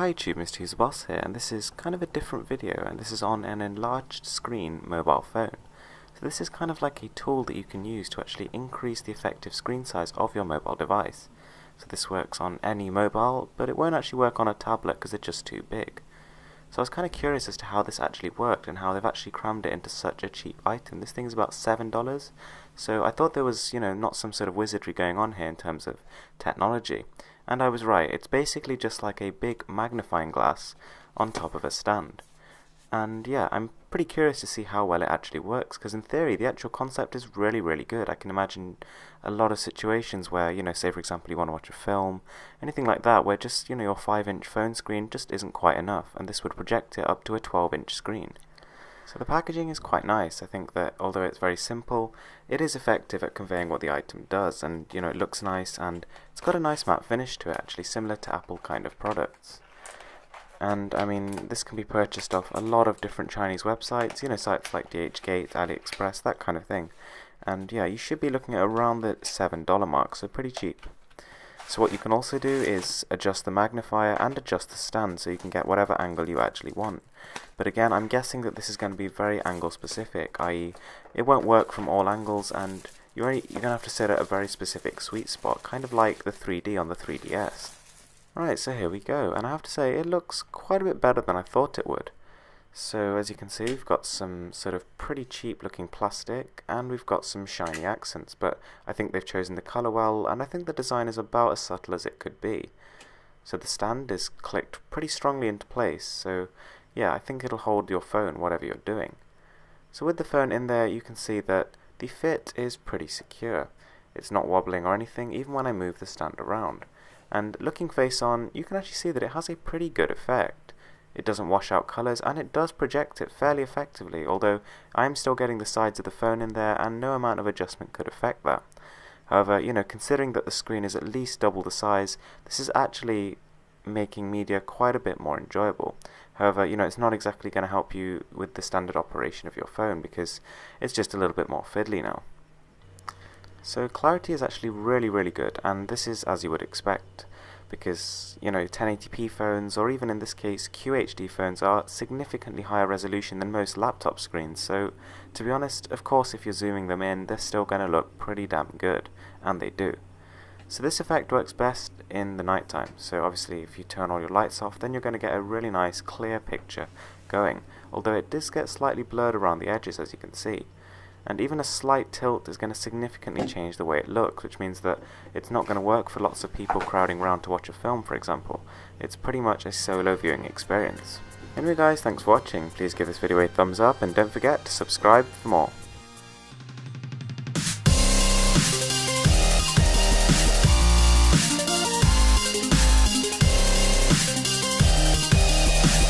Hi YouTube, Mr. User Boss here, and this is kind of a different video, and this is on an enlarged screen mobile phone. So this is kind of like a tool that you can use to actually increase the effective screen size of your mobile device. So this works on any mobile, but it won't actually work on a tablet because it's just too big. So I was kind of curious as to how this actually worked and how they've actually crammed it into such a cheap item. This thing's about $7, so I thought there was, not some sort of wizardry going on here in terms of technology. And I was right, it's basically just like a big magnifying glass on top of a stand. And yeah, I'm pretty curious to see how well it actually works, because in theory the actual concept is really good. I can imagine a lot of situations where, say for example you want to watch a film, anything like that, where just, your 5-inch phone screen just isn't quite enough, and this would project it up to a 12-inch screen. So the packaging is quite nice. I think that although it's very simple, it is effective at conveying what the item does, and it looks nice, and it's got a nice matte finish to it, actually similar to Apple kind of products. And I mean, this can be purchased off a lot of different Chinese websites, sites like DHgate, AliExpress, that kind of thing. And yeah, you should be looking at around the $7 mark, so pretty cheap. So what you can also do is adjust the magnifier and adjust the stand so you can get whatever angle you actually want. But again, I'm guessing that this is going to be very angle specific, i.e. it won't work from all angles, and you're going to have to set at a very specific sweet spot, kind of like the 3D on the 3DS. Right, so here we go, and I have to say it looks quite a bit better than I thought it would. So as you can see, we've got some sort of pretty cheap looking plastic, and we've got some shiny accents, but I think they've chosen the colour well, and I think the design is about as subtle as it could be. So the stand is clicked pretty strongly into place, so yeah, I think it'll hold your phone whatever you're doing. So with the phone in there, you can see that the fit is pretty secure. It's not wobbling or anything, even when I move the stand around. And looking face on, you can actually see that it has a pretty good effect. It doesn't wash out colours, and it does project it fairly effectively, although I'm still getting the sides of the phone in there, and no amount of adjustment could affect that. However, considering that the screen is at least double the size, this is actually making media quite a bit more enjoyable. However, it's not exactly going to help you with the standard operation of your phone, because it's just a little bit more fiddly now. So clarity is actually really good, and this is as you would expect, because 1080p phones, or even in this case QHD phones, are significantly higher resolution than most laptop screens. So to be honest, of course if you're zooming them in, they're still going to look pretty damn good, and they do. So this effect works best in the nighttime, so obviously if you turn all your lights off, then you're going to get a really nice clear picture going, although it does get slightly blurred around the edges, as you can see. And even a slight tilt is going to significantly change the way it looks, which means that it's not going to work for lots of people crowding around to watch a film, for example. It's pretty much a solo viewing experience. Anyway guys, thanks for watching. Please give this video a thumbs up, and don't forget to subscribe for more.